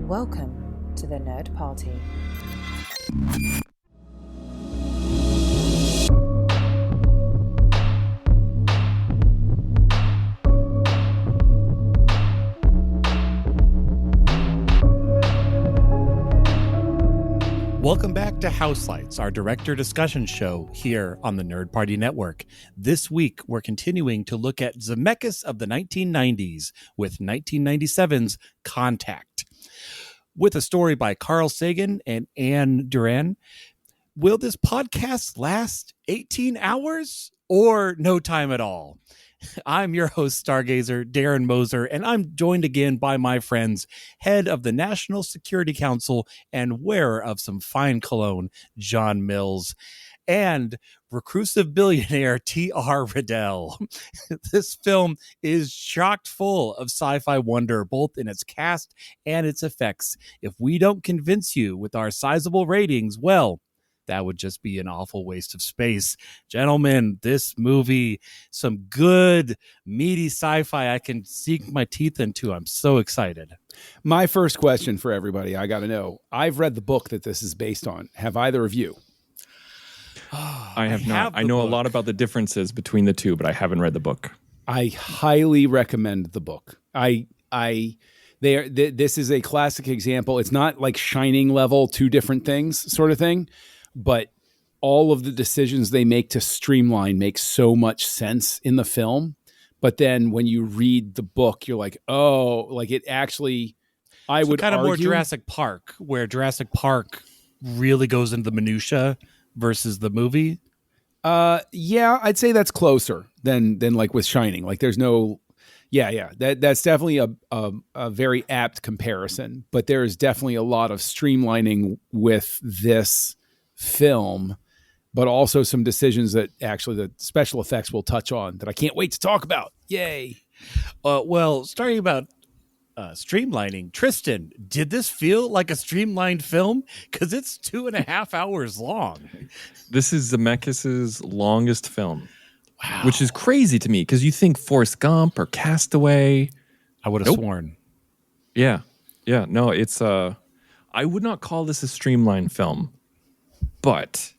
Welcome to the Nerd Party. Welcome back to Houselights, our director discussion show here on the Nerd Party Network. This week, we're continuing to look at Zemeckis of the 1990s with 1997's Contact. With a story by Carl Sagan and Anne Duran, will this podcast last 18 hours or no time at all? I'm your host, Stargazer, Darren Moser, and I'm joined again by my friends, head of the National Security Council and wearer of some fine cologne, John Mills, and reclusive billionaire T.R. Riddell. This film is chock full of sci-fi wonder, both in its cast and its effects. If we don't convince you with our sizable ratings, well, that would just be an awful waste of space. Gentlemen, this movie, some good, meaty sci-fi I can sink my teeth into. I'm so excited. My first question for everybody, I got to know. I've read the book that this is based on. Have either of you? I have not. I know a lot about the differences between the two, but I haven't read the book. I highly recommend the book. This is a classic example. It's not like Shining level, two different things sort of thing. But all of the decisions they make to streamline make so much sense in the film. But then when you read the book, you're like, oh, like it actually, I would kind of argue, more Jurassic Park, where Jurassic Park really goes into the minutia versus the movie. Yeah, I'd say that's closer than like with Shining. Like there's no, that's definitely a very apt comparison. But there is definitely a lot of streamlining with this film, but also some decisions that actually the special effects will touch on that I can't wait to talk about. Yay. Well, starting about streamlining, Tristan, did this feel like a streamlined film? Because it's 2.5 hours long. This is Zemeckis' longest film, which is crazy to me because you think Forrest Gump or Castaway. I would have sworn. Yeah. No, it's I would not call this a streamlined film. But,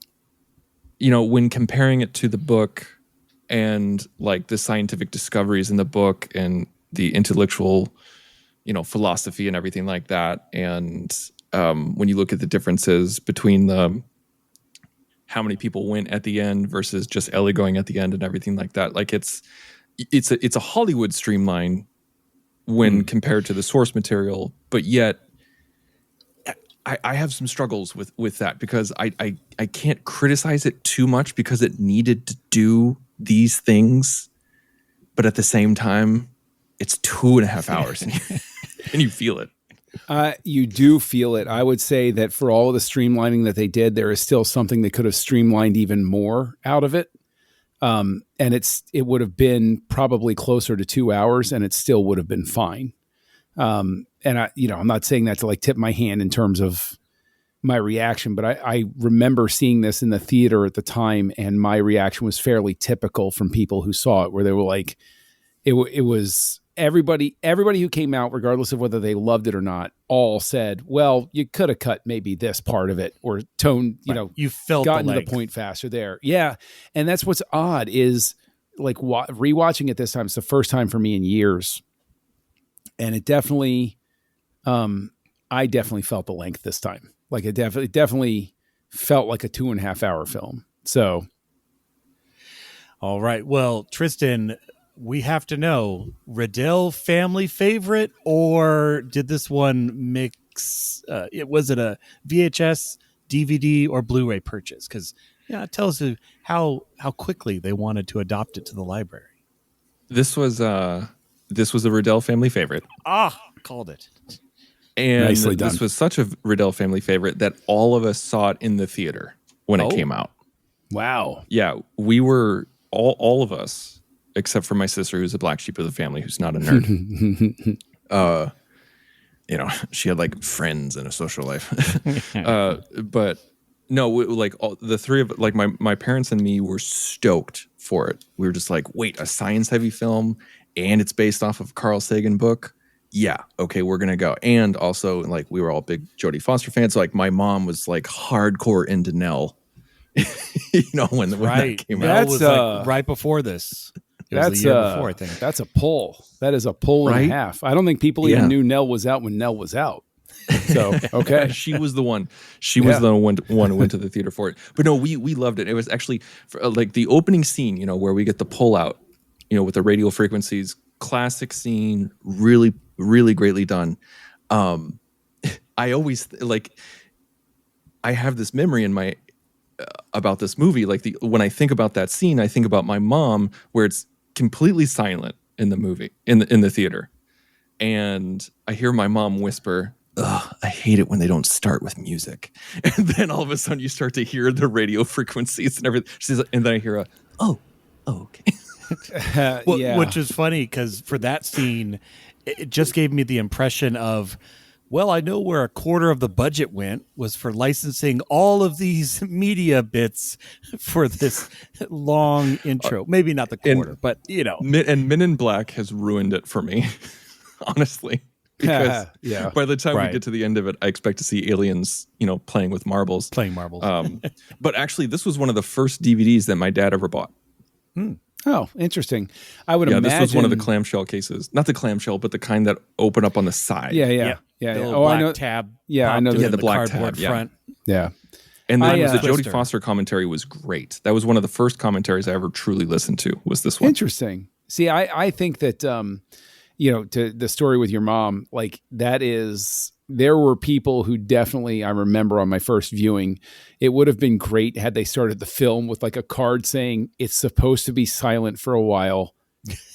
you know, when comparing it to the book and like the scientific discoveries in the book and the intellectual, you know, philosophy and everything like that. And when you look at the differences between how many people went at the end versus just Ellie going at the end and everything like that. Like it's a Hollywood streamline when compared to the source material, but yet I have some struggles with that because I can't criticize it too much because it needed to do these things, but at the same time, it's 2.5 hours and you feel it. You do feel it. I would say that for all of the streamlining that they did, there is still something they could have streamlined even more out of it. And it would have been probably closer to 2 hours and it still would have been fine. And I'm not saying that to like tip my hand in terms of my reaction, but I remember seeing this in the theater at the time, and my reaction was fairly typical from people who saw it, where they were like, it was everybody who came out, regardless of whether they loved it or not, all said, well, you could have cut maybe this part of it or you felt gotten to the point faster there. Yeah. And that's what's odd is like rewatching it this time. It's the first time for me in years. And it definitely, I definitely felt the length this time. Like it definitely felt like a 2.5 hour film. So. All right. Well, Tristan, we have to know, Riddell family favorite, or did this one mix? Was it a VHS, DVD, or Blu-ray purchase? Because tell us how quickly they wanted to adopt it to the library. This was a Riddell family favorite. Called it. And Nicely done. This was such a Riddell family favorite that all of us saw it in the theater when it came out. Wow. Yeah, we were all of us, except for my sister, who's a black sheep of the family, who's not a nerd. She had like friends and a social life. But no, the three of like my parents and me were stoked for it. We were just like, wait, a science heavy film, and it's based off of Carl Sagan book. yeah, okay, we're gonna go. And also, like, we were all big Jodie Foster fans. So, like, my mom was like hardcore into Nell. when that came out. Nell was like right before this. It was the year before, I think. That's a pull. That is a pull and a half. I don't think people even knew Nell was out when Nell was out. So, okay. She was the one. She was the one who went to the theater for it. But no, we loved it. It was actually like the opening scene, where we get the pull out, with the radio frequencies. Classic scene, really, really greatly done. I always I have this memory in my about this movie. Like when I think about that scene, I think about my mom, where it's completely silent in the movie in the theater, and I hear my mom whisper, "Ugh, I hate it when they don't start with music." And then all of a sudden you start to hear the radio frequencies and everything. She says, and then I hear okay. Which is funny because for that scene, it just gave me the impression of, well, I know where a quarter of the budget went was for licensing all of these media bits for this long intro. Maybe not the quarter, but And Men in Black has ruined it for me, honestly. Because by the time we get to the end of it, I expect to see aliens, playing with marbles. But actually, this was one of the first DVDs that my dad ever bought. Oh, interesting. I would imagine this was one of the clamshell cases. Not the clamshell, but the kind that open up on the side. Yeah. I know. Tab. Yeah, I know. The black cardboard tab. front. Yeah. And then the Jodie Foster commentary was great. That was one of the first commentaries I ever truly listened to. Was this one? Interesting. See, I think that to the story with your mom, like that is. There were people who definitely, I remember on my first viewing, it would have been great had they started the film with like a card saying it's supposed to be silent for a while.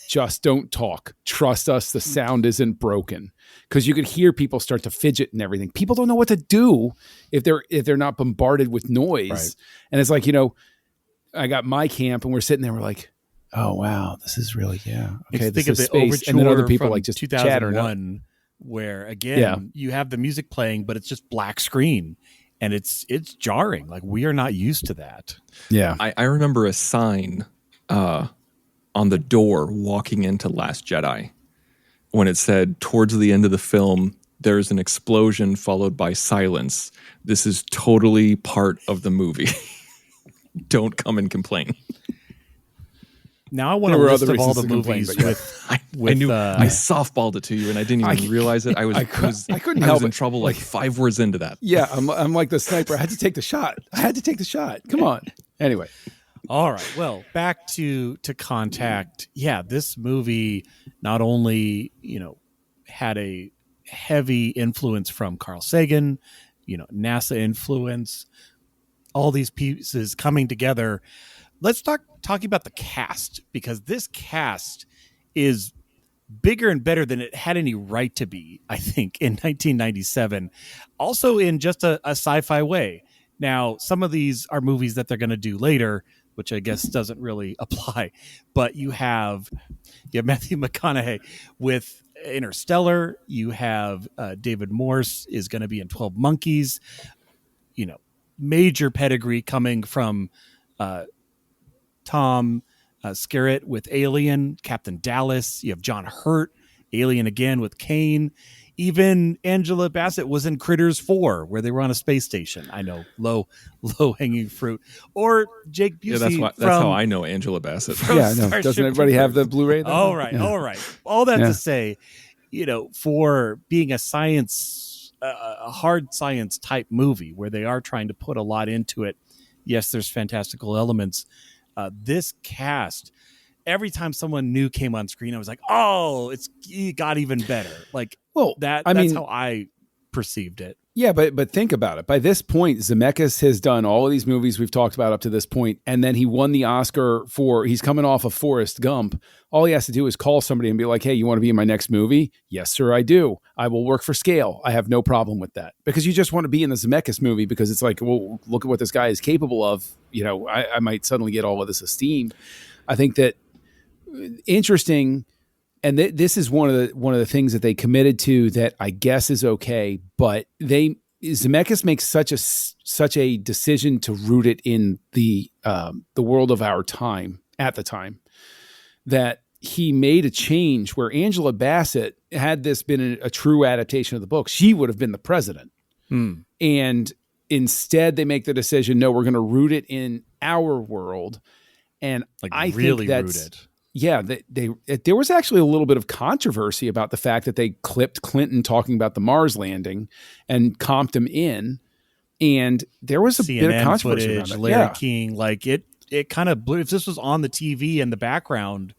Just don't talk. Trust us. The sound isn't broken. Because you could hear people start to fidget and everything. People don't know what to do if they're not bombarded with noise. Right. And it's like, I got my camp and we're sitting there. We're like, oh, wow, this is really, okay. Think of the space. overture, and then other people from like just 2001, where again you have the music playing, but it's just black screen, and it's jarring. Like we are not used to that. Yeah, I remember a sign on the door walking into Last Jedi when it said, towards the end of the film, there's an explosion followed by silence. This is totally part of the movie. Don't come and complain. Now I want a list of all the movies with I knew I softballed it to you and I didn't even realize it. I couldn't help in trouble like 5 words into that. Yeah, I'm like the sniper. I had to take the shot. Come on. Anyway. All right. Well, back to Contact. Yeah, this movie not only, had a heavy influence from Carl Sagan, NASA influence, all these pieces coming together. Let's talking about the cast, because this cast is bigger and better than it had any right to be, I think, in 1997. Also in just a sci-fi way. Now, some of these are movies that they're going to do later, which I guess doesn't really apply. But you have Matthew McConaughey with Interstellar. You have David Morse is going to be in 12 Monkeys. Major pedigree coming from Tom Skerritt with Alien, Captain Dallas. You have John Hurt, Alien again with Kane. Even Angela Bassett was in Critters 4, where they were on a space station. I know, low hanging fruit. Or Jake Busey. Yeah, that's how I know Angela Bassett. Yeah, I know. Doesn't everybody have the Blu-ray? All right. All that to say, for being a hard science type movie where they are trying to put a lot into it. Yes, there's fantastical elements. This cast, every time someone new came on screen, I was like, "Oh, it got even better." Like, that's how I perceived it. Yeah, but think about it. By this point, Zemeckis has done all of these movies we've talked about up to this point, and then he won the Oscar he's coming off of Forrest Gump. All he has to do is call somebody and be like, "Hey, you want to be in my next movie?" "Yes, sir, I do. I will work for scale. I have no problem with that." Because you just want to be in the Zemeckis movie because it's like, well, look at what this guy is capable of. I might suddenly get all of this esteem. I think that interesting. And this is one of the things that they committed to that I guess is okay, but Zemeckis makes such a decision to root it in the world of our time at the time that he made a change where Angela Bassett, had this been a true adaptation of the book, she would have been the president. And instead they make the decision, no, we're going to root it in our world. And Like I really think that's rooted. Yeah, there was actually a little bit of controversy about the fact that they clipped Clinton talking about the Mars landing and comped him in, and there was a CNN bit of controversy footage, around it. Larry Yeah. King, like it kind of blew. If this was on the TV in the background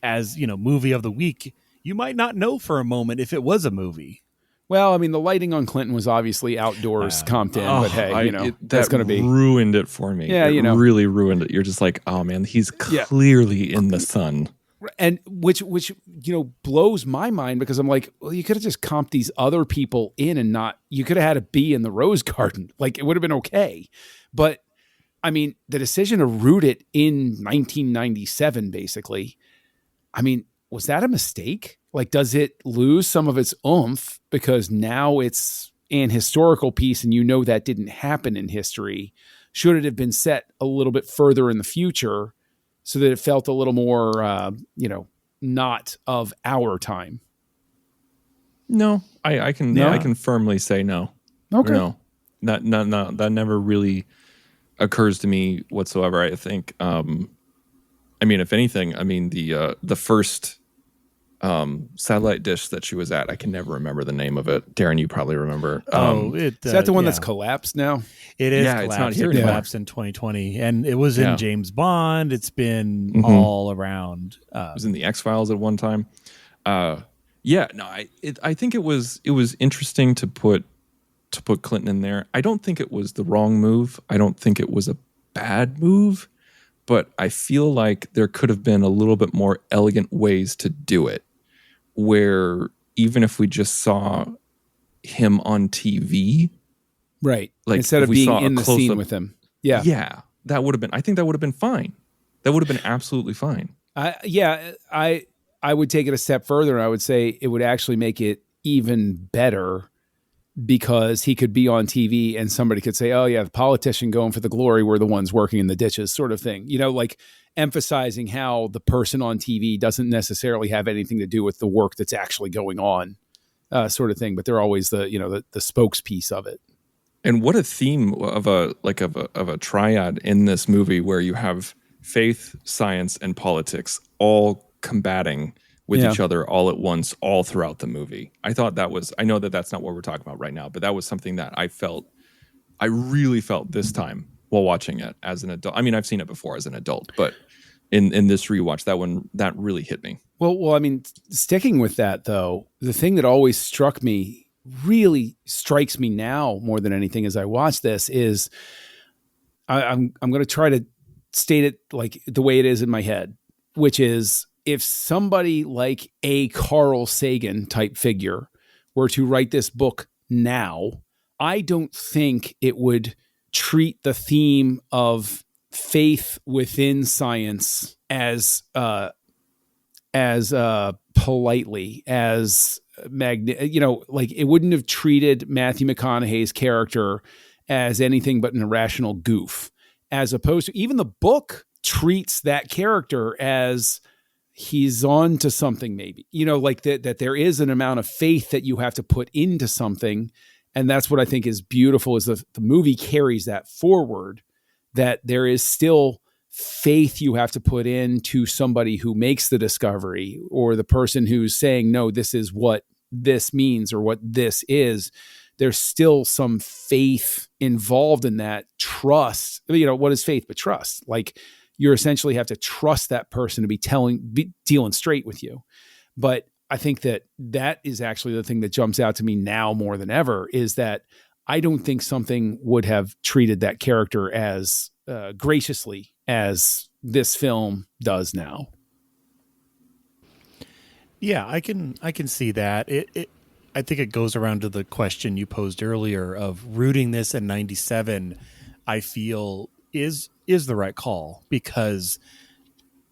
as, you know, movie of the week, you might not know for a moment if it was a movie. Well, I mean, the lighting on Clinton was obviously outdoors, comped in, but hey, that's going to be ruined it for me. Yeah, it really ruined it. You're just like, oh man, he's clearly in the sun. And which blows my mind, because I'm like, well, you could have just comped these other people in and not, you could have had a bee in the rose garden. Like, it would have been okay. But I mean, the decision to root it in 1997, basically, I mean, was that a mistake? Like, does it lose some of its oomph because now it's an historical piece and that didn't happen in history? Should it have been set a little bit further in the future so that it felt a little more, not of our time? No, I can firmly say no. Okay. No, that never really occurs to me whatsoever. I think, I mean, if anything, I mean, the first satellite dish that she was at, I can never remember the name of it. Darren, you probably remember. Is that the one that's collapsed now? It is. Yeah, collapsed. it's not here It collapsed in 2020, and it was in James Bond. It's been all around. It was in the X-Files at one time. I think it was interesting to put Clinton in there. I don't think it was the wrong move. I don't think it was a bad move, but I feel like there could have been a little bit more elegant ways to do it, where even if we just saw him on TV, right, like instead of being in the scene with him, that would have been. I think that would have been fine. That would have been absolutely fine. I would take it a step further, and I would say it would actually make it even better, because he could be on TV and somebody could say, oh yeah, the politician going for the glory, we're the ones working in the ditches, sort of thing. Like emphasizing how the person on TV doesn't necessarily have anything to do with the work that's actually going on, sort of thing. But they're always the spokes-piece of it. And what a theme of a triad in this movie, where you have faith, science, and politics all combating with each other all at once, all throughout the movie. I thought that was, I know that that's not what we're talking about right now, but that was something that I really felt this time while watching it as an adult. I mean, I've seen it before as an adult, but in this rewatch, that really hit me. Well, I mean, sticking with that though, the thing that always really strikes me now more than anything as I watch this is, I'm going to try to state it like the way it is in my head, which is, if somebody like a Carl Sagan type figure were to write this book now, I don't think it would treat the theme of faith within science as politely, as like it wouldn't have treated Matthew McConaughey's character as anything but an irrational goof, as opposed to, even the book treats that character as he's on to something, maybe, like that there is an amount of faith that you have to put into something. And that's what I think is beautiful, is the movie carries that forward, that there is still faith you have to put into somebody who makes the discovery, or the person who's saying, no, this is what this means, or what this is. There's still some faith involved in that. Trust, what is faith but trust? Like, you essentially have to trust that person to be dealing straight with you. But I think that is actually the thing that jumps out to me now more than ever, is that I don't think something would have treated that character as graciously as this film does now. Yeah, I can see that. I think it goes around to the question you posed earlier of rooting this in 97, I feel is the right call, because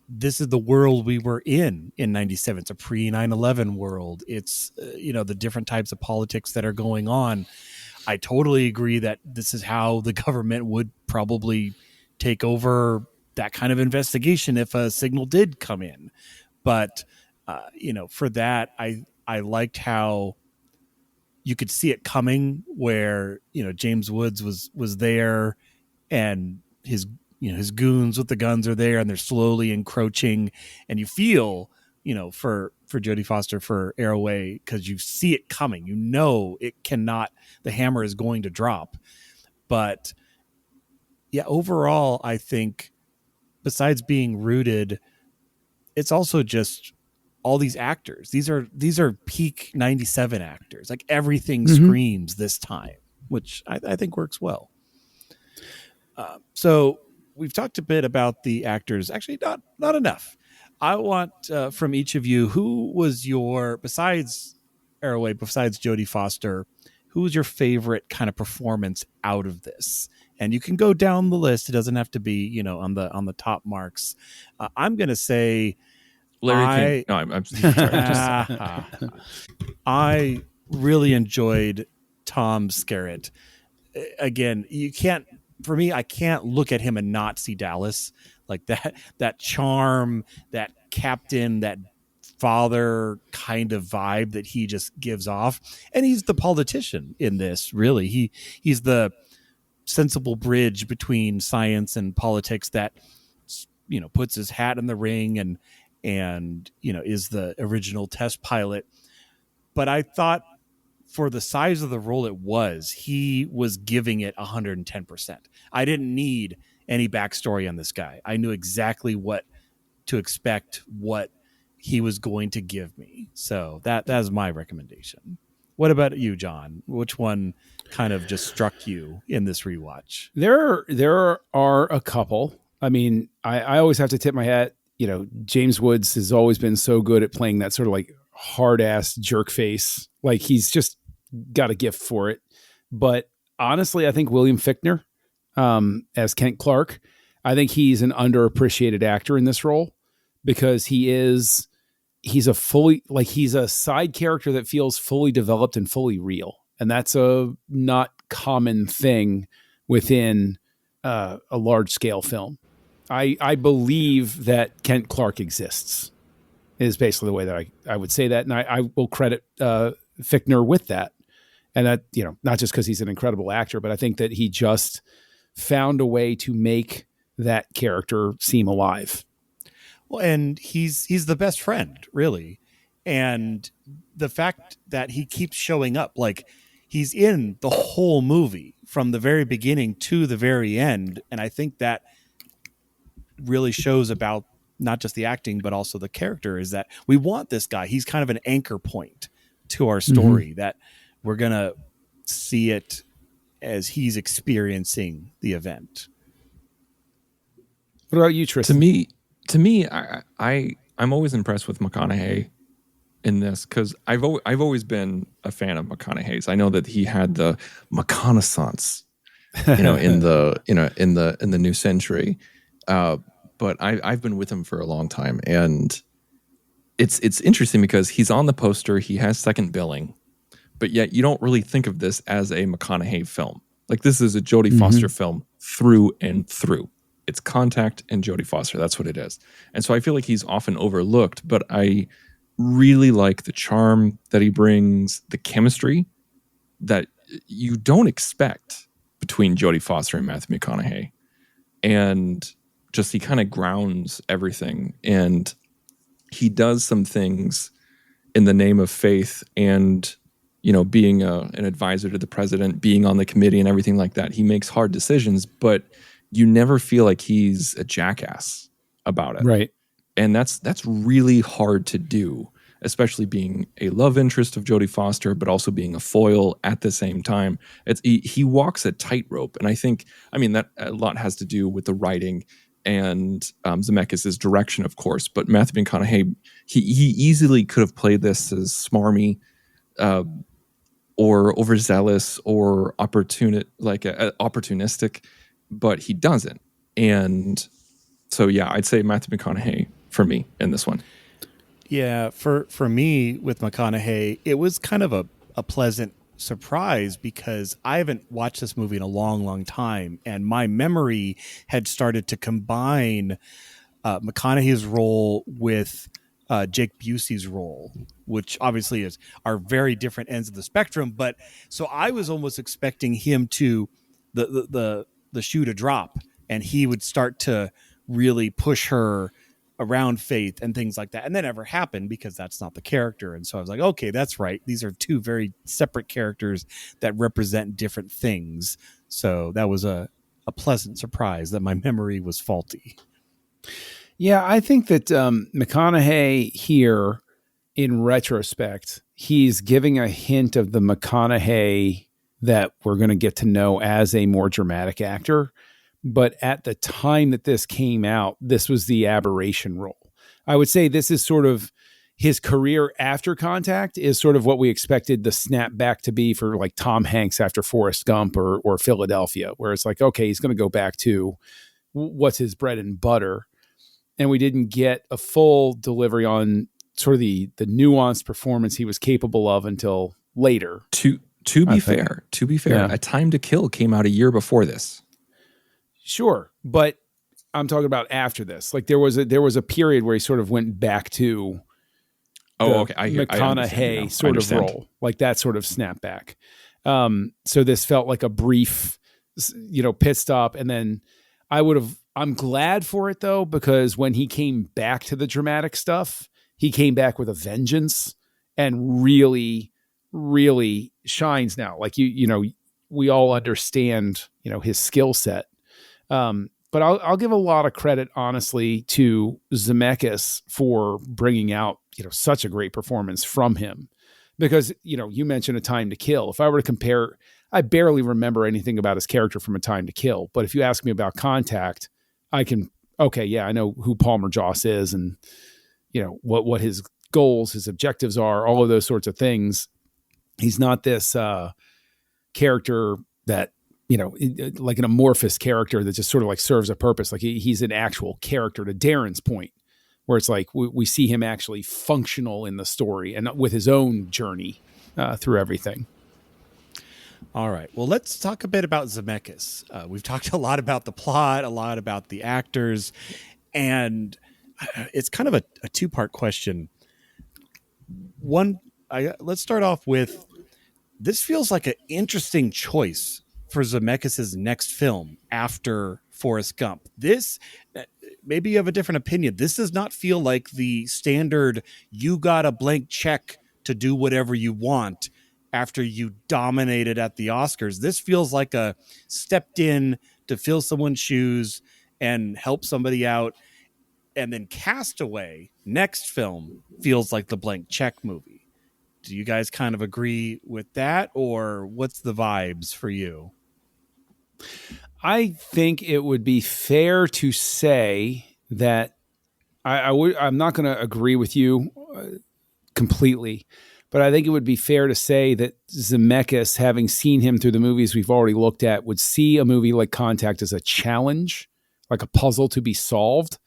this is the world we were in 97. It's a pre 9/11 world. It's, the different types of politics that are going on. I totally agree that this is how the government would probably take over that kind of investigation if a signal did come in. But for that, I liked how you could see it coming, where James Woods was there, and his goons with the guns are there, and they're slowly encroaching, and you feel for Jodie Foster, for Arroway, because you see it coming. It cannot. The hammer is going to drop. But yeah, overall, I think besides being rooted, it's also just all these actors. These are peak 97 actors. Like everything screams this time, which I think works well. So we've talked a bit about the actors. Actually, not enough. I want from each of you, who was besides Arroway, besides Jodie Foster, who was your favorite kind of performance out of this? And you can go down the list. It doesn't have to be, on the top marks. I'm going to say Larry King. No, I'm sorry. I really enjoyed Tom Skerritt. Again, I can't look at him and not see Dallas. Like that charm, that captain, that father kind of vibe that he just gives off. And he's the politician in this, really. He's the sensible bridge between science and politics that puts his hat in the ring and is the original test pilot. But I thought, for the size of the role he was giving it 110%. I didn't need any backstory on this guy. I knew exactly what to expect, what he was going to give me. So that's my recommendation. What about you, John? Which one kind of just struck you in this rewatch? There are a couple. I mean, I always have to tip my hat. James Woods has always been so good at playing that sort of like hard ass jerk face. Like he's just got a gift for it. But honestly, I think William Fichtner as Kent Clark, I think he's an underappreciated actor in this role, because he's a side character that feels fully developed and fully real. And that's a not common thing within a large scale film. I believe that Kent Clark exists, is basically the way that I would say that. And I will credit Fichtner with that. And that, not just because he's an incredible actor, but I think that he just found a way to make that character seem alive. Well, and he's the best friend, really. And the fact that he keeps showing up, like he's in the whole movie from the very beginning to the very end. And I think that really shows about not just the acting, but also the character, is that we want this guy. He's kind of an anchor point to our story, that we're going to see it as he's experiencing the event. What about you, Tristan? To me, I'm always impressed with McConaughey in this, because I've always been a fan of McConaughey's. I know that he had the McConaissance, in the new century, but I've been with him for a long time, and it's interesting because he's on the poster, he has second billing, but yet you don't really think of this as a McConaughey film. Like, this is a Jodie Foster film through and through. It's Contact and Jodie Foster. That's what it is. And so I feel like he's often overlooked, but I really like the charm that he brings, the chemistry that you don't expect between Jodie Foster and Matthew McConaughey. And just he kind of grounds everything. And he does some things in the name of faith and, being an advisor to the president, being on the committee and everything like that. He makes hard decisions, but you never feel like he's a jackass about it. Right. And that's really hard to do, especially being a love interest of Jodie Foster, but also being a foil at the same time. He walks a tightrope. And that a lot has to do with the writing and Zemeckis' direction, of course. But Matthew McConaughey, he easily could have played this as smarmy, or overzealous, or opportunistic, but he doesn't. And so, yeah, I'd say Matthew McConaughey for me in this one. Yeah, for me with McConaughey, it was kind of a pleasant surprise, because I haven't watched this movie in a long, long time, and my memory had started to combine McConaughey's role with Jake Busey's role, which obviously are very different ends of the spectrum. But so I was almost expecting him to the shoe to drop, and he would start to really push her around Faith and things like that. And that never happened because that's not the character. And so I was like, okay, that's right. These are two very separate characters that represent different things. So that was a pleasant surprise that my memory was faulty. Yeah, I think that McConaughey here, in retrospect, he's giving a hint of the McConaughey that we're going to get to know as a more dramatic actor. But at the time that this came out, this was the aberration role. I would say this is sort of his career after Contact is sort of what we expected the snapback to be for like Tom Hanks after Forrest Gump or Philadelphia, where it's like, okay, he's going to go back to what's his bread and butter. And we didn't get a full delivery on sort of the nuanced performance he was capable of until later. To be fair, yeah. A Time to Kill came out a year before this. Sure, but I'm talking about after this. Like there was a period where he sort of went back to McConaughey sort of role, like that sort of snapback. So this felt like a brief, pit stop, and then I'm glad for it though, because when he came back to the dramatic stuff, he came back with a vengeance and really, really shines now. Like we all understand, his skill set. But I'll give a lot of credit, honestly, to Zemeckis for bringing out, such a great performance from him. Because, you mentioned A Time to Kill. If I were to compare, I barely remember anything about his character from A Time to Kill. But if you ask me about Contact, I know who Palmer Joss is and, what his goals, his objectives are, all of those sorts of things. He's not this character that, like an amorphous character that just sort of like serves a purpose. Like he's an actual character, to Darren's point, where it's like we see him actually functional in the story and with his own journey through everything. All right. Well, let's talk a bit about Zemeckis. We've talked a lot about the plot, a lot about the actors, and it's kind of a two-part question. Let's start off with, this feels like an interesting choice for Zemeckis' next film after Forrest Gump. This, maybe you have a different opinion. This does not feel like the standard, you got a blank check to do whatever you want after you dominated at the Oscars. This feels like a stepped in to fill someone's shoes and help somebody out. And then Castaway, next film, feels like the blank check movie. Do you guys kind of agree with that, or what's the vibes for you? I think it would be fair to say that I'm not going to agree with you completely, but I think it would be fair to say that Zemeckis, having seen him through the movies we've already looked at, would see a movie like Contact as a challenge, like a puzzle to be solved.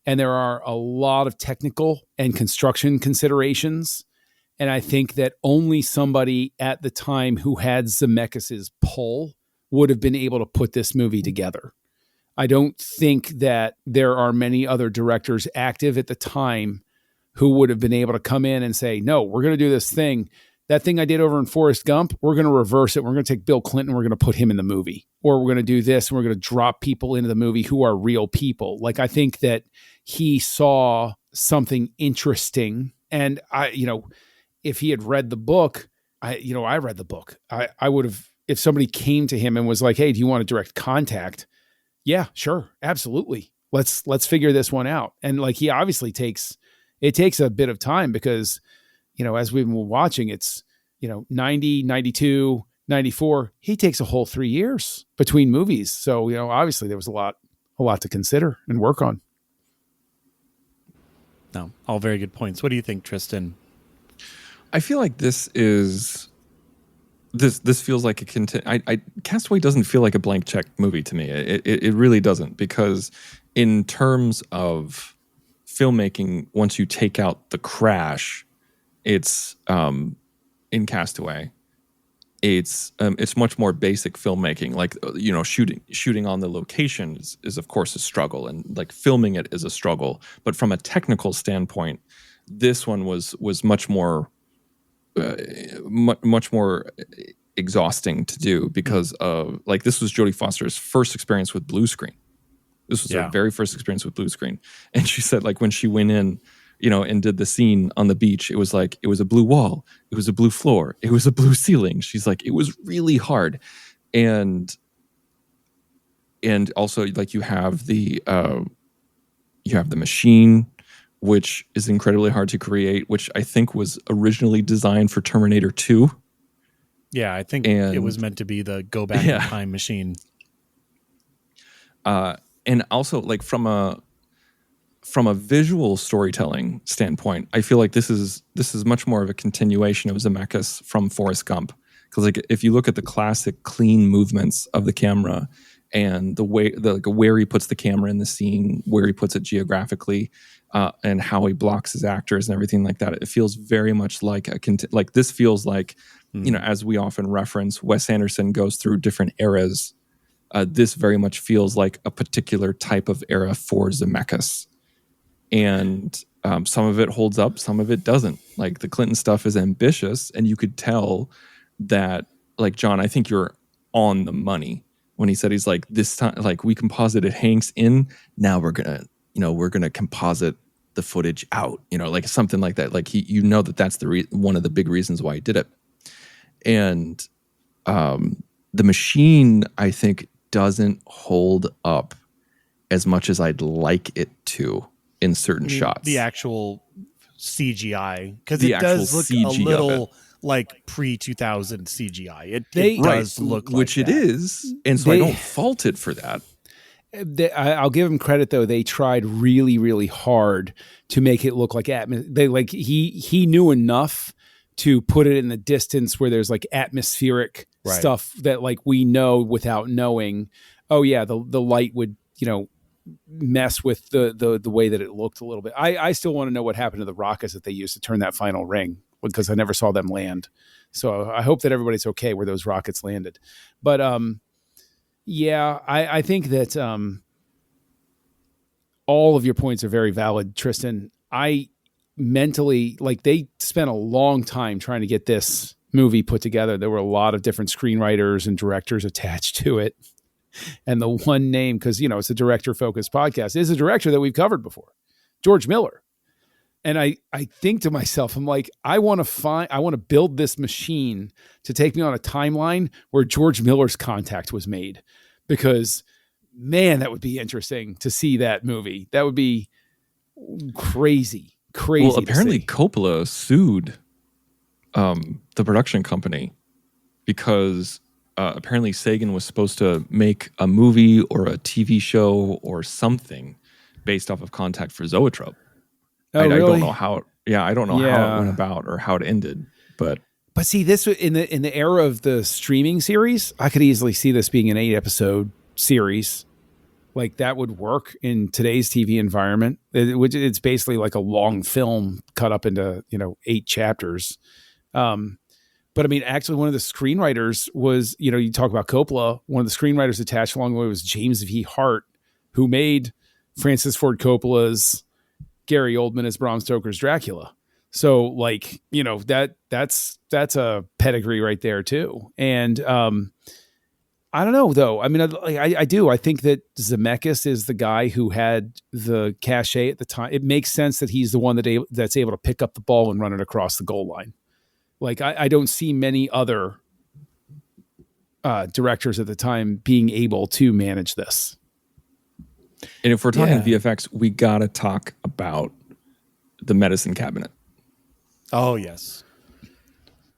And there are a lot of technical and construction considerations. And I think that only somebody at the time who had Zemeckis' pull would have been able to put this movie together. I don't think that there are many other directors active at the time who would have been able to come in and say, no, we're going to do this thing. That thing I did over in Forrest Gump, we're going to reverse it. We're going to take Bill Clinton, we're going to put him in the movie. Or we're going to do this, and we're going to drop people into the movie who are real people. Like, I think that he saw something interesting. And if he had read the book, I read the book. I would have, if somebody came to him and was like, hey, do you want to direct Contact? Yeah, sure. Absolutely. Let's figure this one out. And like, he obviously takes a bit of time because, as we've been watching, it's, 90, 92, 94, he takes a whole 3 years between movies. So, obviously there was a lot to consider and work on. No, all very good points. What do you think, Tristan? I feel like this feels like Castaway doesn't feel like a blank check movie to me. It really doesn't, because in terms of filmmaking, once you take out the crash, it's in Castaway, it's much more basic filmmaking. Like, shooting on the location is of course a struggle, and like filming it is a struggle. But from a technical standpoint, This one was much more much more exhausting to do because of like this was Jodie Foster's first experience with blue screen. This was her very first experience with blue screen, and she said like when she went in, and did the scene on the beach, it was like it was a blue wall, it was a blue floor, it was a blue ceiling. She's like it was really hard, and also like you have the machine, which is incredibly hard to create, which I think was originally designed for Terminator 2. Yeah, I think it was meant to be the go back in time machine. And also like from a visual storytelling standpoint, I feel like this is much more of a continuation of Zemeckis from Forrest Gump. Because like if you look at the classic clean movements of the camera and the way where he puts the camera in the scene, where he puts it geographically, and how he blocks his actors and everything like that, it feels very much like this feels like as we often reference, Wes Anderson goes through different eras. This very much feels like a particular type of era for Zemeckis, and some of it holds up, some of it doesn't. Like the Clinton stuff is ambitious, and you could tell that. Like John, I think you're on the money when he said he's like this time, like we composited Hanks in. Now we're gonna composite the footage out. Like something like that. Like that's one of the big reasons why he did it. And the machine, I think, doesn't hold up as much as I'd like it to in certain shots. The actual CGI, because it does look a little like pre-2000 CGI. It does look like which that. It is, and so I don't fault it for that. I'll give him credit though; they tried really, really hard to make it look like he knew enough to put it in the distance where there's like atmospheric stuff that like we know without knowing. Oh yeah, the light would mess with the way that it looked a little bit. I still want to know what happened to the rockets that they used to turn that final ring, because I never saw them land. So I hope that everybody's okay where those rockets landed. But I think that all of your points are very valid, Tristan. I mentally, like, they spent a long time trying to get this movie put together. There were a lot of different screenwriters and directors attached to it. And the one name, because, it's a director-focused podcast, is a director that we've covered before, George Miller. And I think to myself, I'm like, I want to build this machine to take me on a timeline where George Miller's Contact was made, because, man, that would be interesting to see that movie. That would be crazy. Well, apparently Coppola sued the production company because apparently Sagan was supposed to make a movie or a TV show or something based off of Contact for Zoetrope. Oh, I really? don't know how. Yeah, I don't know how it went about or how it ended. But see, this in the era of the streaming series, I could easily see this being an 8-episode series. Like, that would work in today's TV environment. It's basically like a long film cut up into 8 chapters. But I mean, actually, one of the screenwriters was, you talk about Coppola. One of the screenwriters attached along the way was James V. Hart, who made Francis Ford Coppola's Gary Oldman as Bram Stoker's Dracula. So, like, that's a pedigree right there too. And I don't know though. I mean, I do. I think that Zemeckis is the guy who had the cachet at the time. It makes sense that he's the one that's able to pick up the ball and run it across the goal line. Like, I don't see many other directors at the time being able to manage this. And if we're talking VFX, we got to talk about the medicine cabinet. Oh, yes.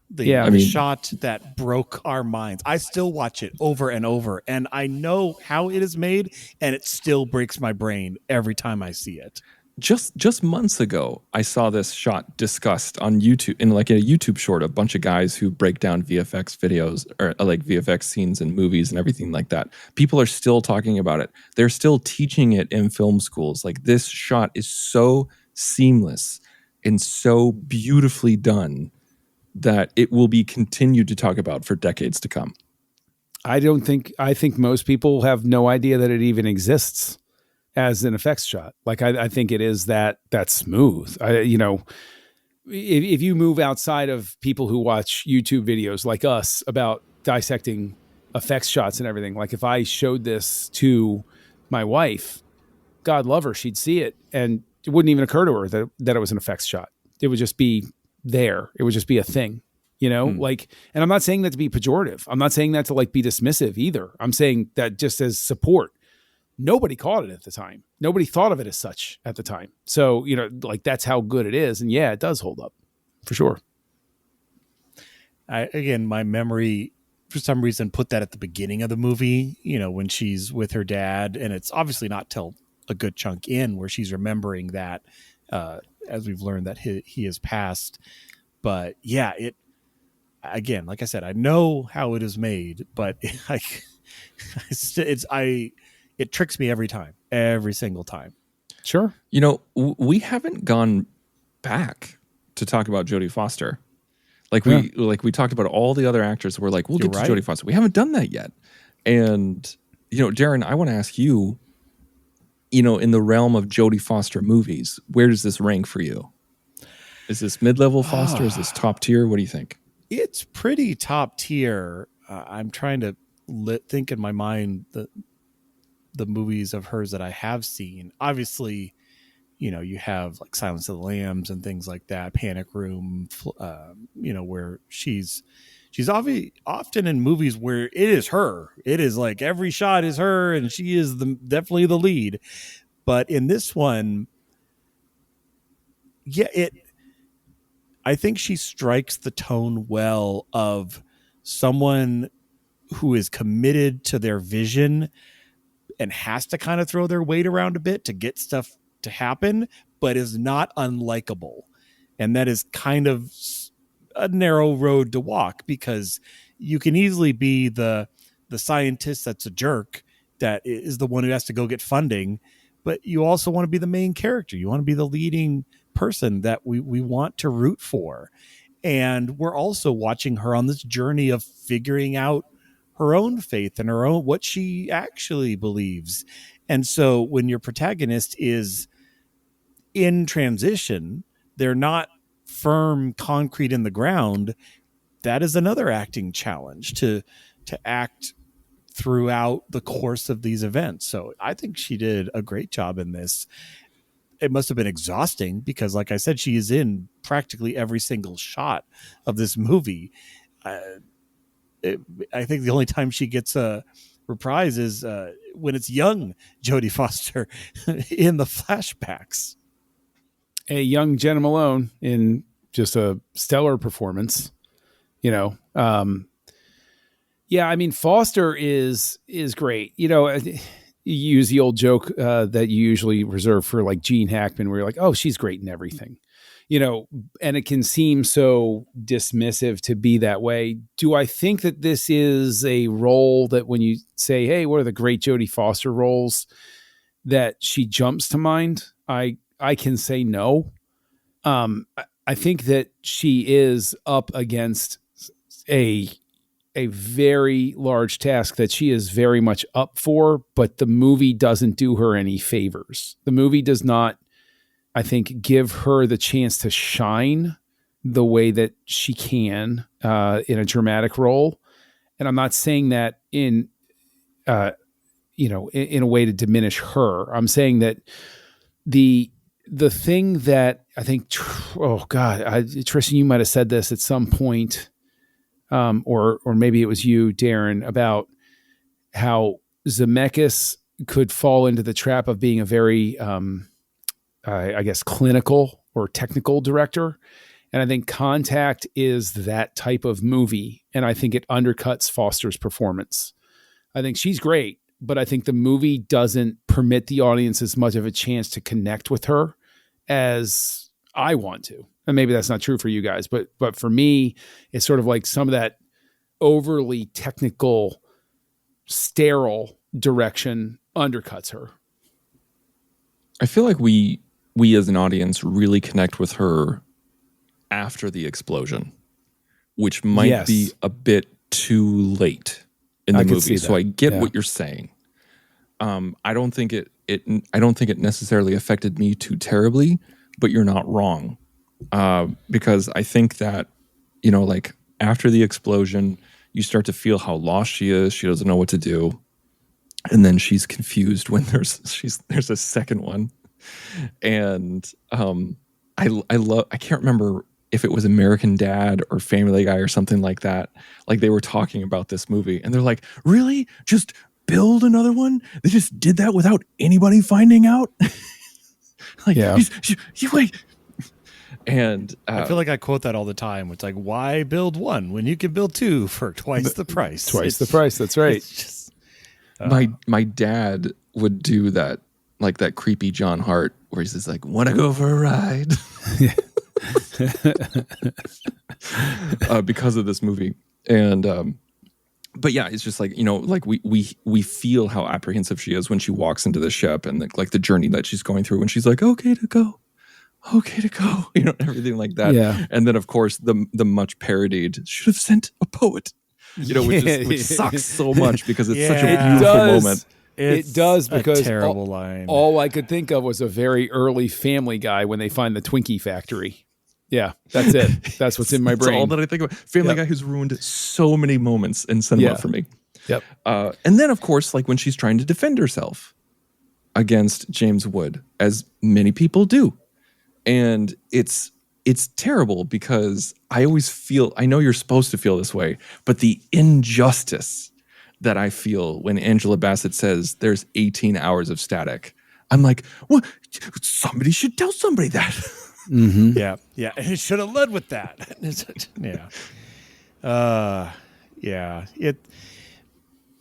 The shot that broke our minds. I still watch it over and over, and I know how it is made, and it still breaks my brain every time I see it. Just months ago, I saw this shot discussed on YouTube in like a YouTube short, a bunch of guys who break down VFX videos or like VFX scenes in movies and everything like that. People are still talking about it. They're still teaching it in film schools. Like, this shot is so seamless and so beautifully done that it will be continued to talk about for decades to come. I think most people have no idea that it even exists. as an effects shot. Like I think it is that smooth. If you move outside of people who watch YouTube videos like us about dissecting effects shots and everything, like if I showed this to my wife, God love her, she'd see it and it wouldn't even occur to her that it was an effects shot. It would just be there. It would just be a thing, like, and I'm not saying that to be pejorative. I'm not saying that to like be dismissive either. I'm saying that just as support. Nobody caught it at the time. Nobody thought of it as such at the time. So, like that's how good it is. And yeah, it does hold up for sure. Again, my memory for some reason put that at the beginning of the movie, when she's with her dad, and it's obviously not till a good chunk in where she's remembering that, as we've learned that he has passed. But yeah, again, like I said, I know how it is made, but it tricks me every single time. Sure. We haven't gone back to talk about Jodie Foster. Like we talked about all the other actors. We're like, we'll get to Jodie Foster. We haven't done that yet. And, Darren, I want to ask you, in the realm of Jodie Foster movies, where does this rank for you? Is this mid-level Foster? Is this top tier? What do you think? It's pretty top tier. I'm trying to think in my mind the movies of hers that I have seen. Obviously, you have like Silence of the Lambs and things like that, Panic Room, where she's often in movies where it is her. It is like every shot is her and she is definitely the lead. But in this one, I think she strikes the tone well of someone who is committed to their vision and has to kind of throw their weight around a bit to get stuff to happen, but is not unlikable. And that is kind of a narrow road to walk, because you can easily be the scientist that's a jerk, that is the one who has to go get funding, but you also want to be the main character. You want to be the leading person that we want to root for. And we're also watching her on this journey of figuring out her own faith and her own, what she actually believes. And so when your protagonist is in transition, they're not firm concrete in the ground. That is another acting challenge to act throughout the course of these events. So I think she did a great job in this. It must have been exhausting because, like I said, she is in practically every single shot of this movie. I think the only time she gets a reprise is when it's young Jodie Foster in the flashbacks. A young Jenna Malone in just a stellar performance. Yeah, I mean, Foster is great. You use the old joke that you usually reserve for like Gene Hackman, where you're like, oh, she's great in everything. And it can seem so dismissive to be that way. Do I think that this is a role that when you say, hey, what are the great Jodie Foster roles, that she jumps to mind? I can say no. I think that she is up against a very large task that she is very much up for, but the movie doesn't do her any favors. The movie does not, I think, give her the chance to shine the way that she can in a dramatic role. And I'm not saying that in a way to diminish her. I'm saying that the thing that I think, Tristan, you might have said this at some point, or maybe it was you, Darren, about how Zemeckis could fall into the trap of being a very I guess, clinical or technical director. And I think Contact is that type of movie. And I think it undercuts Foster's performance. I think she's great, but I think the movie doesn't permit the audience as much of a chance to connect with her as I want to. And maybe that's not true for you guys, but for me, it's sort of like some of that overly technical, sterile direction undercuts her. I feel like we as an audience really connect with her after the explosion, which might be a bit too late in the movie. So I get what you're saying. I don't think it I don't think it necessarily affected me too terribly, but you're not wrong. Because I think that, like after the explosion, you start to feel how lost she is. She doesn't know what to do. And then she's confused when there's a second one. And I can't remember if it was American Dad or Family Guy or something like that. Like they were talking about this movie and they're like, really? Just build another one? They just did that without anybody finding out? Like, yeah. You wait. And I feel like I quote that all the time. It's like, why build one when you can build two for twice the price? Twice the price. That's right. It's just, my dad would do that, like that creepy John Hart, where he's just like, "Want to go for a ride?" Because of this movie, and but yeah, it's just like like we feel how apprehensive she is when she walks into the ship, and like the journey that she's going through when she's like, "Okay to go." Everything like that. Yeah. And then of course the much parodied should have sent a poet, which sucks so much because it's such a beautiful moment. It does, because a terrible line. All I could think of was a very early Family Guy when they find the Twinkie factory. Yeah, that's it. That's what's in my brain. That's all that I think about. Family Guy has ruined so many moments in cinema for me. Yep. And then of course, like when she's trying to defend herself against James Wood, as many people do. And it's terrible because I always feel, I know you're supposed to feel this way, but the injustice that I feel when Angela Bassett says there's 18 hours of static, I'm like, well, somebody should tell somebody that. Mm-hmm. Yeah. And it should have led with that.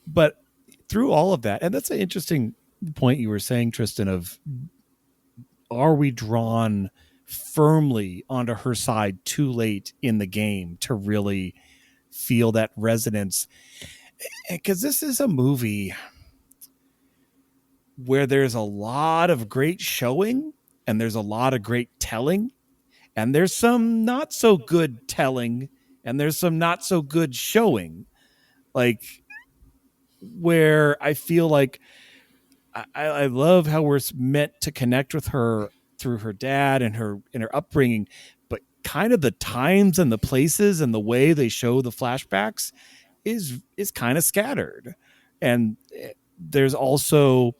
But through all of that, and that's an interesting point you were saying, Tristan, of, are we drawn firmly onto her side too late in the game to really feel that resonance? Because this is a movie where there's a lot of great showing and there's a lot of great telling, and there's some not so good telling and there's some not so good showing. Like, where I feel like I love how we're meant to connect with her through her dad and her upbringing, but kind of the times and the places and the way they show the flashbacks is kind of scattered. And there's also,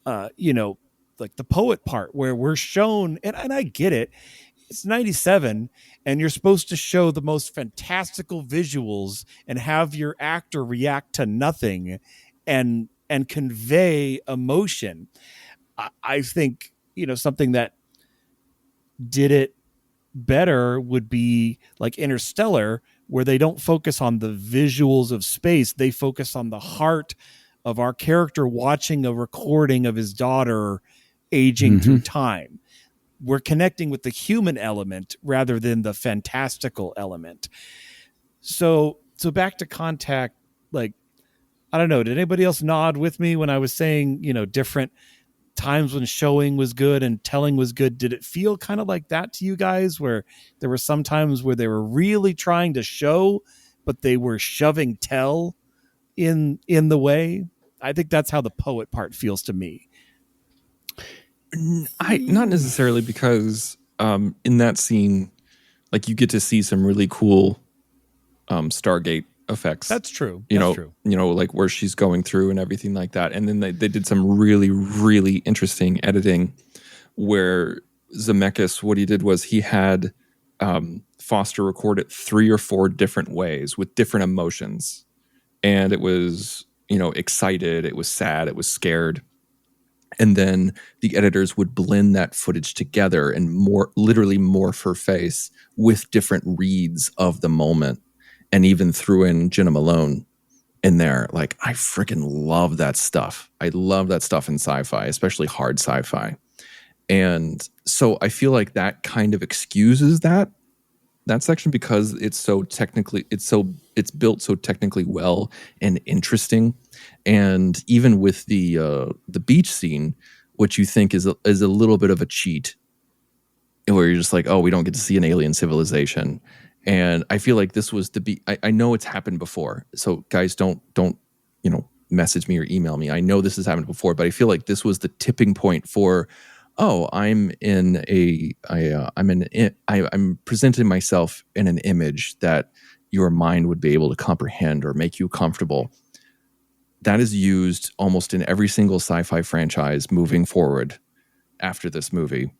like the poet part where we're shown, and I get it, it's 97 and you're supposed to show the most fantastical visuals and have your actor react to nothing and convey emotion. I think, something that did it better would be like Interstellar, where they don't focus on the visuals of space. They focus on the heart of our character watching a recording of his daughter aging through time. We're connecting with the human element rather than the fantastical element. So back to Contact, like, I don't know, did anybody else nod with me when I was saying, different times when showing was good and telling was good? Did it feel kind of like that to you guys, where there were some times where they were really trying to show, but they were shoving tell in the way? I think that's how the poet part feels to me. Not necessarily, because in that scene, like, you get to see some really cool Stargate effects. That's true. True. Like where she's going through and everything like that. And then they did some really, really interesting editing where Zemeckis, what he did was he had Foster record it 3 or 4 different ways with different emotions. And it was, excited, it was sad, it was scared. And then the editors would blend that footage together and literally morph her face with different reads of the moment. And even threw in Jenna Malone in there. Like, I freaking love that stuff. I love that stuff in sci-fi, especially hard sci-fi. And so I feel like that kind of excuses that section, because it's built so technically well and interesting. And even with the beach scene, which you think is a little bit of a cheat, where you're just like, oh, we don't get to see an alien civilization. And I feel like this was I know it's happened before. So guys, don't message me or email me. I know this has happened before, but I feel like this was the tipping point for, I'm presenting myself in an image that your mind would be able to comprehend or make you comfortable. That is used almost in every single sci-fi franchise moving forward after this movie.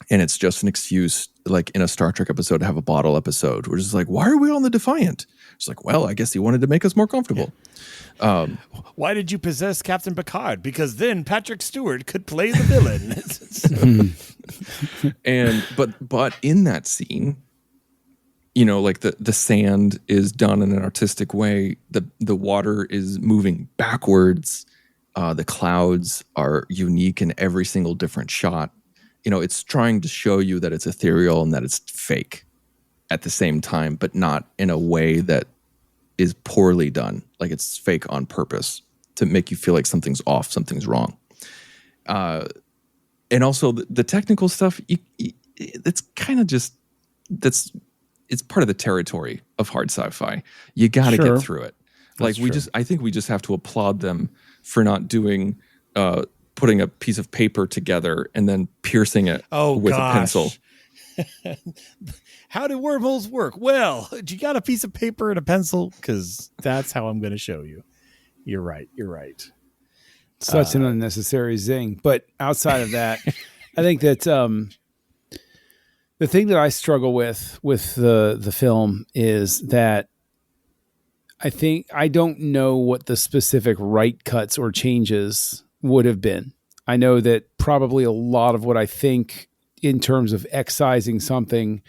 And it's just an excuse, like in a Star Trek episode, to have a bottle episode. We're just like, why are we on the Defiant? It's like, well, I guess he wanted to make us more comfortable. Why did you possess Captain Picard? Because then Patrick Stewart could play the villain. But in that scene, you know, like the sand is done in an artistic way. The water is moving backwards. The clouds are unique in every single different shot. You know, it's trying to show you that it's ethereal and that it's fake at the same time, but not in a way that is poorly done. Like it's fake on purpose to make you feel like something's off, something's wrong. And also the technical stuff, it's kind of just, it's part of the territory of hard sci-fi. You got to get through it. Like I think we just have to applaud them for not doing, putting a piece of paper together and then piercing it with a pencil. How do wormholes work? Well, you got a piece of paper and a pencil? Because that's how I'm going to show you. You're right. Such an unnecessary zing. But outside of that, I think that the thing that I struggle with the film is that I don't know what the specific right cuts or changes would have been. I know that probably a lot of what I think in terms of excising something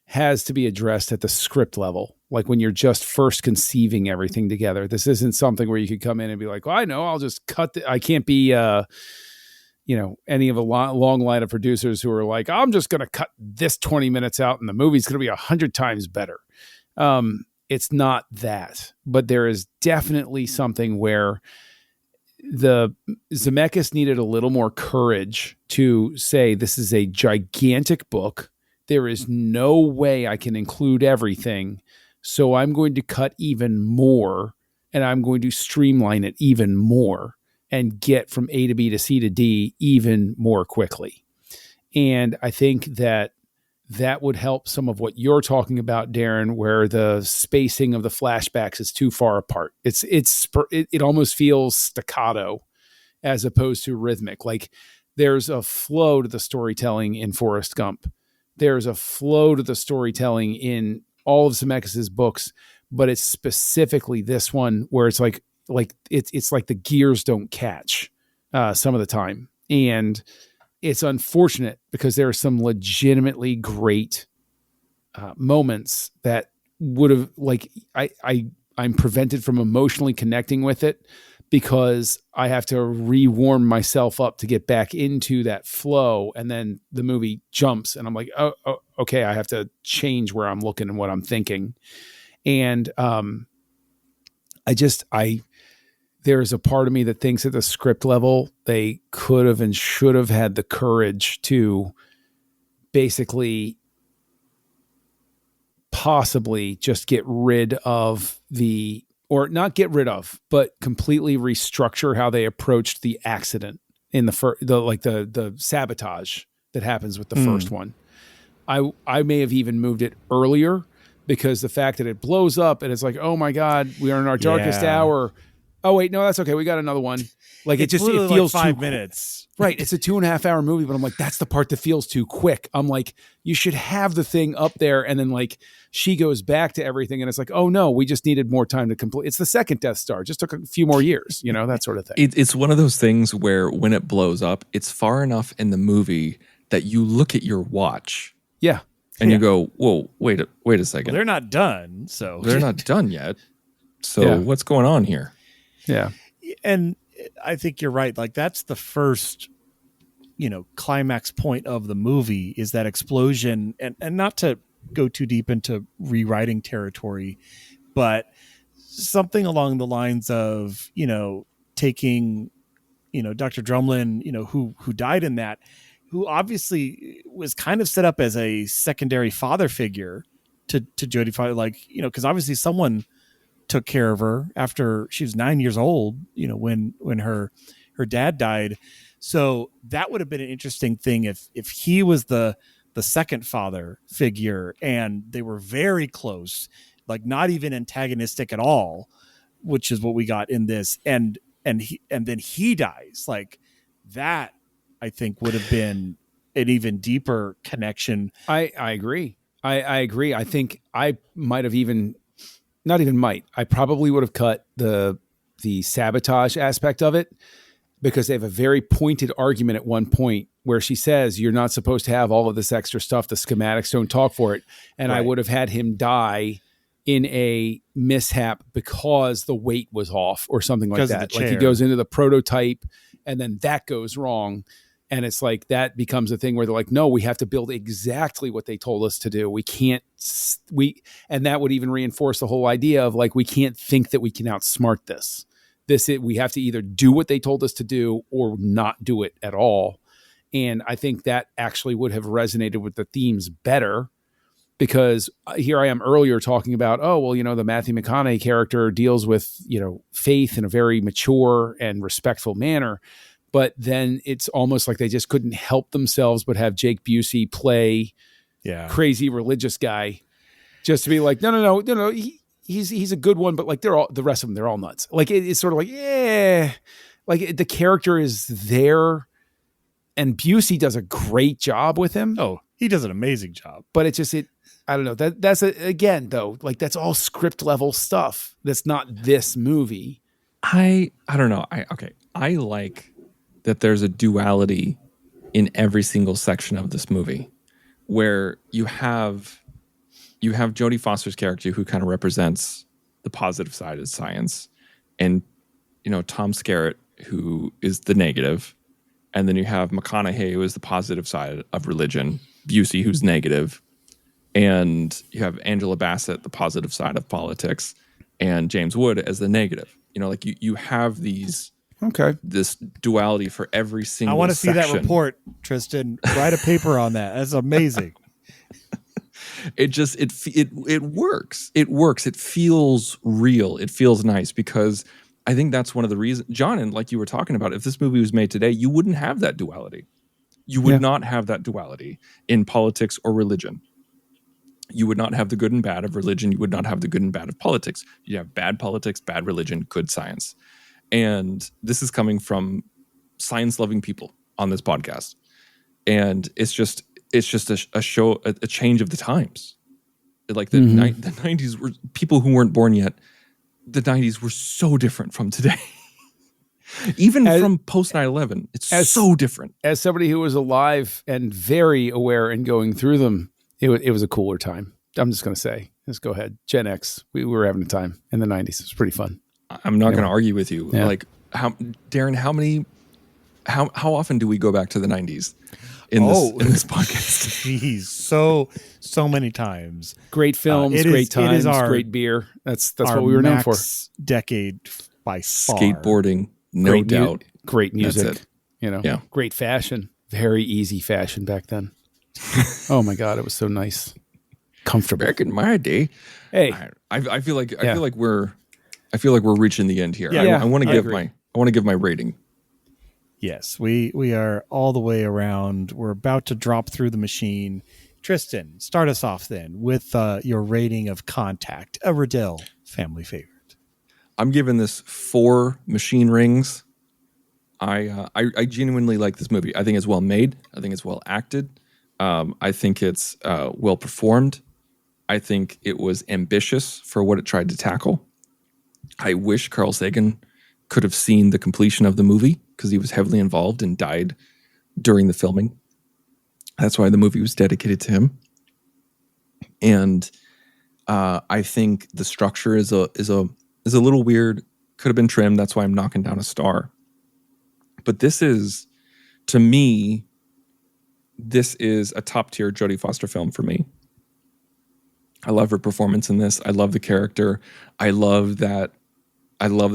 has to be addressed at the script level. Like when you're just first conceiving everything together. This isn't something where you could come in and be like, well, I know, I'll just cut I can't be, any of a long line of producers who are like, I'm just going to cut this 20 minutes out and the movie's going to be 100 times better. It's not that, but there is definitely something where the Zemeckis needed a little more courage to say, this is a gigantic book. There is no way I can include everything. So I'm going to cut even more and I'm going to streamline it even more and get from A to B to C to D even more quickly. And I think that would help some of what you're talking about, Darren, where the spacing of the flashbacks is too far apart. It almost feels staccato as opposed to rhythmic. Like there's a flow to the storytelling in Forrest Gump. There's a flow to the storytelling in all of Zemeckis' books, but it's specifically this one where it's like it's like the gears don't catch some of the time. And it's unfortunate because there are some legitimately great moments that would have I'm prevented from emotionally connecting with it because I have to rewarm myself up to get back into that flow. And then the movie jumps and I'm like, oh okay. I have to change where I'm looking and what I'm thinking. And there's a part of me that thinks at the script level, they could have and should have had the courage to basically possibly just get rid of or not get rid of, but completely restructure how they approached the accident in the sabotage that happens with the first one. I may have even moved it earlier because the fact that it blows up and it's like, oh my God, we are in our darkest hour. Oh wait, no, that's okay. We got another one. Like it feels like 5 minutes. Right. It's a 2.5 hour movie, but I'm like, that's the part that feels too quick. I'm like, you should have the thing up there. And then like she goes back to everything and it's like, oh no, we just needed more time to complete. It's the second Death Star. It just took a few more years, that sort of thing. It's one of those things where when it blows up, it's far enough in the movie that you look at your watch. Yeah. And you go, whoa, wait a second. Well, they're not done. So they're not done yet. So what's going on here? Yeah. And I think you're right. Like that's the first, climax point of the movie is that explosion and not to go too deep into rewriting territory, but something along the lines of, taking, Dr. Drumlin, who died in that, who obviously was kind of set up as a secondary father figure to Jodie, like, because obviously someone took care of her after she was 9 years old, when her dad died. So that would have been an interesting thing if he was the second father figure and they were very close, like not even antagonistic at all, which is what we got in this. And then he dies. Like that, I think would have been an even deeper connection. I agree. I agree. I think I might have I probably would have cut the sabotage aspect of it, because they have a very pointed argument at one point where she says, you're not supposed to have all of this extra stuff. The schematics don't talk for it. And I would have had him die in a mishap because the weight was off or something like that. Like he goes into the prototype and then that goes wrong. And it's like, that becomes a thing where they're like, no, we have to build exactly what they told us to do. We can't, and that would even reinforce the whole idea of like, we can't think that we can outsmart this. We have to either do what they told us to do or not do it at all. And I think that actually would have resonated with the themes better, because here I am earlier talking about, the Matthew McConaughey character deals with, faith in a very mature and respectful manner. But then it's almost like they just couldn't help themselves but have Jake Busey play crazy religious guy just to be like, no. He's a good one, but like the rest of them, they're all nuts. Like it's sort of like, like the character is there, and Busey does a great job with him. Oh, he does an amazing job. But it's just I don't know. Again though, like that's all script level stuff. That's not this movie. I don't know. I like that there's a duality in every single section of this movie, where you have Jodie Foster's character who kind of represents the positive side of science, and Tom Skerritt who is the negative, and then you have McConaughey who is the positive side of religion, Busey who's negative, and you have Angela Bassett, the positive side of politics, and James Wood as the negative. You have these this duality for every single. I want to see that section. report, Tristan. Write a paper on that. That's amazing. It works. It works. It feels real. It feels nice, because I think that's one of the reasons, John, and like you were talking about, if this movie was made today, you wouldn't have that duality. You would not have that duality in politics or religion. You would not have the good and bad of religion. You would not have the good and bad of politics. You have bad politics, bad religion, good science. And this is coming from science-loving people on this podcast. And it's just a show, a change of the times. Like the 90s were, people who weren't born yet, the 90s were so different from today. Even from post 9/11, it's so different. As somebody who was alive and very aware and going through them, it was a cooler time. I'm just going to say, let's go ahead. Gen X, we were having a time in the 90s. It was pretty fun. I'm not going to argue with you. Yeah. Like, Darren, how often do we go back to the 90s in this podcast? Jeez, so many times. Great films, great times, great beer. That's what we were known for. Decade by far. Skateboarding, no doubt. Great music. Great fashion. Very easy fashion back then. Oh my God, it was so nice, comfortable. Back in my day, hey, I feel like we're reaching the end here. I want to give my rating. Yes, we are all the way around. We're about to drop through the machine. Tristan, start us off then with your rating of Contact, a Riddell family favorite. I'm giving this 4 machine rings. I genuinely like this movie. I think it's well made. I think it's well acted. I think it's well performed. I think it was ambitious for what it tried to tackle. I wish Carl Sagan could have seen the completion of the movie, because he was heavily involved and died during the filming. That's why the movie was dedicated to him. And I think the structure is a little weird. Could have been trimmed. That's why I'm knocking down a star. But this is, to me, this is a top tier Jodie Foster film for me. I love her performance in this. I love the character. I love the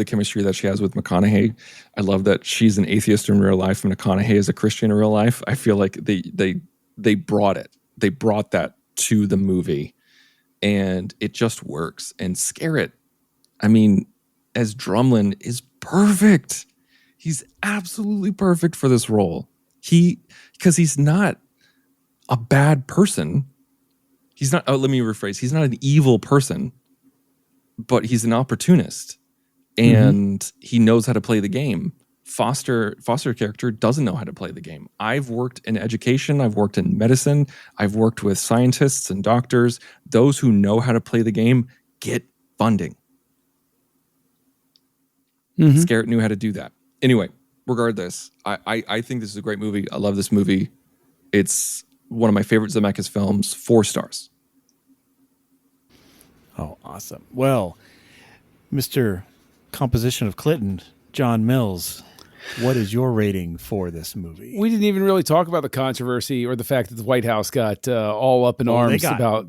chemistry that she has with McConaughey. I love that she's an atheist in real life and McConaughey is a Christian in real life. I feel like they brought it. They brought that to the movie, and it just works. And Skerritt, I mean, as Drumlin is perfect. He's absolutely perfect for this role. Because he's not a bad person. He's not, let me rephrase. He's not an evil person, but he's an opportunist and he knows how to play the game. Foster character doesn't know how to play the game. I've worked in education. I've worked in medicine. I've worked with scientists and doctors. Those who know how to play the game get funding. Scarrett knew how to do that. Anyway, regardless, I think this is a great movie. I love this movie. It's one of my favorite Zemeckis films. 4 stars. Oh, awesome. Well, Mr. Composition of Clinton, John Mills, what is your rating for this movie? We didn't even really talk about the controversy or the fact that the White House got all up in arms about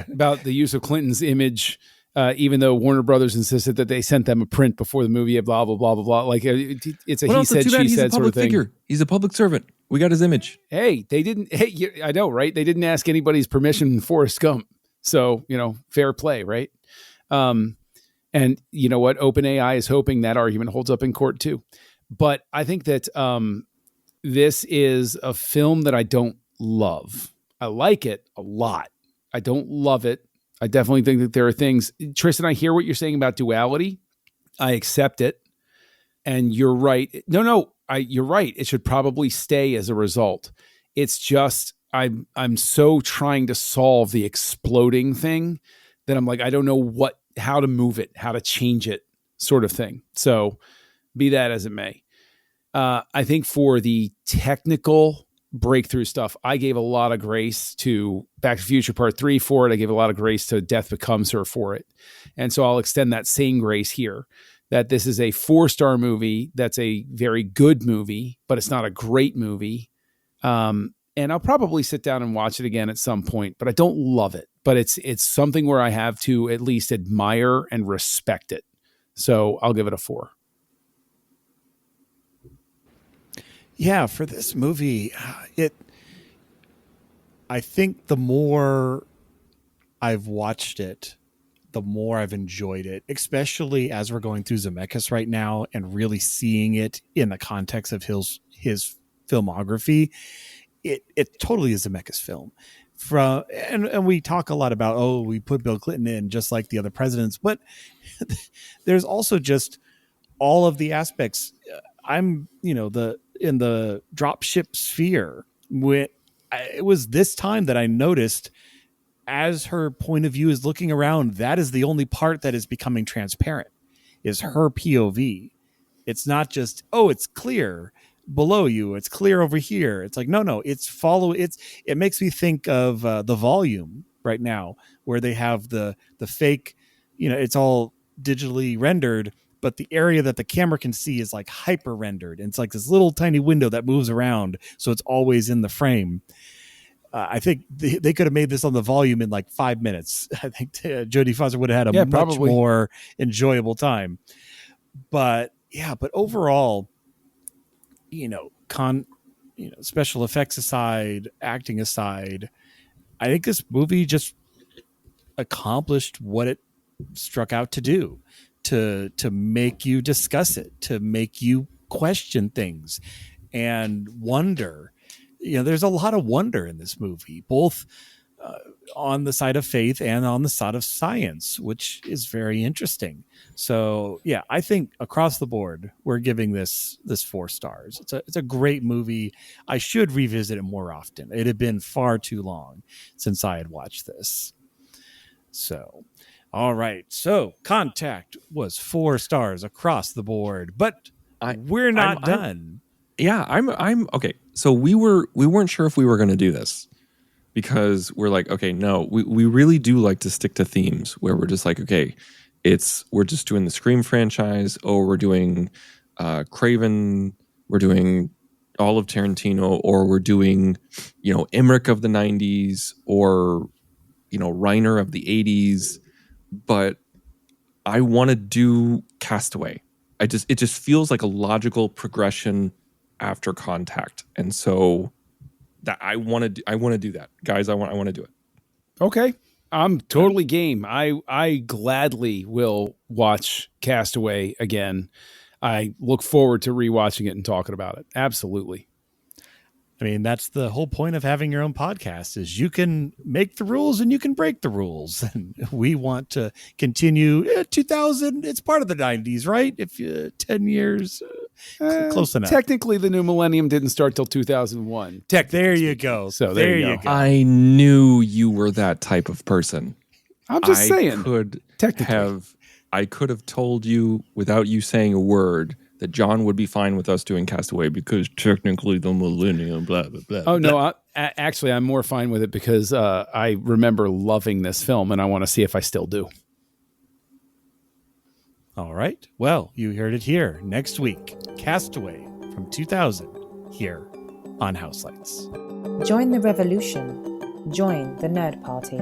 about the use of Clinton's image, even though Warner Brothers insisted that they sent them a print before the movie, blah, blah, blah, blah, blah. Like, it's a he said, she said sort of thing. Figure. He's a public servant. We got his image. Hey, they didn't. Hey, I know, right? They didn't ask anybody's permission in Forrest Gump. So, fair play, right? And you know what? OpenAI is hoping that argument holds up in court too. But I think that this is a film that I don't love. I like it a lot. I don't love it. I definitely think that there are things. Tristan, I hear what you're saying about duality. I accept it. And you're right. You're right. It should probably stay as a result. It's just I'm so trying to solve the exploding thing that I'm like, I don't know how to move it, how to change it, sort of thing. So be that as it may. I think for the technical breakthrough stuff, I gave a lot of grace to Back to the Future Part 3 for it. I gave a lot of grace to Death Becomes Her for it. And so I'll extend that same grace here, that this is a 4-star movie. That's a very good movie, but it's not a great movie. And I'll probably sit down and watch it again at some point, but I don't love it. But it's something where I have to at least admire and respect it. So I'll give it a 4. Yeah, for this movie, I think the more I've watched it, the more I've enjoyed it, especially as we're going through Zemeckis right now and really seeing it in the context of his filmography. It totally is a Zemeckis film. And we talk a lot about, we put Bill Clinton in just like the other presidents, but there's also just all of the aspects. I'm, in the dropship sphere, it was this time that I noticed, as her point of view is looking around, that is the only part that is becoming transparent, is her POV. It's not just, it's clear below you, it's clear over here. It's like, no, it makes me think of The Volume right now, where they have the fake, it's all digitally rendered, but the area that the camera can see is like hyper rendered. And it's like this little tiny window that moves around, so it's always in the frame. I think they could have made this on The Volume in like 5 minutes. I think Jodie Foster would have had a much more enjoyable time. But overall, special effects aside, acting aside, I think this movie just accomplished what it struck out to do, to make you discuss it, to make you question things and wonder. There's a lot of wonder in this movie, both on the side of faith and on the side of science, which is very interesting. So yeah, I think across the board, we're giving this 4 stars. It's a great movie. I should revisit it more often. It had been far too long since I had watched this. So, all right. So Contact was 4 stars across the board, but we're not done. I'm okay. So we weren't sure if we were going to do this, because we're like, okay, no, we really do like to stick to themes where we're just like, okay, we're just doing the Scream franchise, or we're doing Craven, we're doing all of Tarantino, or we're doing, Emmerich of the 90s, or, Reiner of the 80s. But I want to do Castaway. It just feels like a logical progression after Contact. And so that I want to do that, guys. I want to do it. Okay. I'm totally game. I gladly will watch Castaway again. I look forward to rewatching it and talking about it. Absolutely. I mean, that's the whole point of having your own podcast is you can make the rules and you can break the rules. And we want to continue 2000. It's part of the 90s, right? If 10 years, close enough. Technically, the new millennium didn't start till 2001. There you go. So there you go. I knew you were that type of person. I'm just saying. I could have told you without you saying a word that John would be fine with us doing Castaway because technically the millennium, blah, blah, blah. Oh, no. Actually, I'm more fine with it because I remember loving this film and I want to see if I still do. All right. Well, you heard it here. Next week, Castaway from 2000 here on Houselights. Join the revolution. Join the Nerd Party.